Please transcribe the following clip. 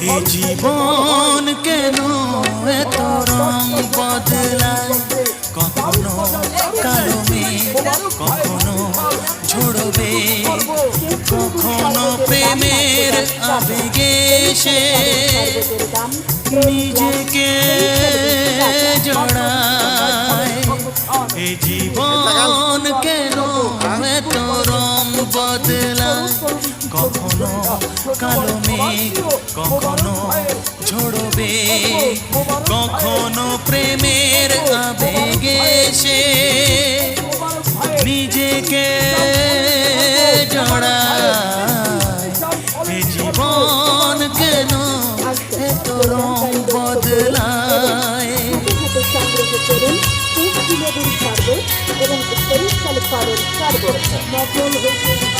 এই জীবন কেন এত রং বদলায়, কখনো কালো মেঘ, কখনো ঝরবে, কখনো প্রেমের আবেগে সে নিজেকে জড়ায়। এই জীবন কেন এত রং বদলায়, কখনো কালো মেঘ, কখনো ঝরবে, কখনো প্রেমের আবেগে সে নিজেকে জড়ায়। এই জীবন কেন এত রং বদলায়। এবং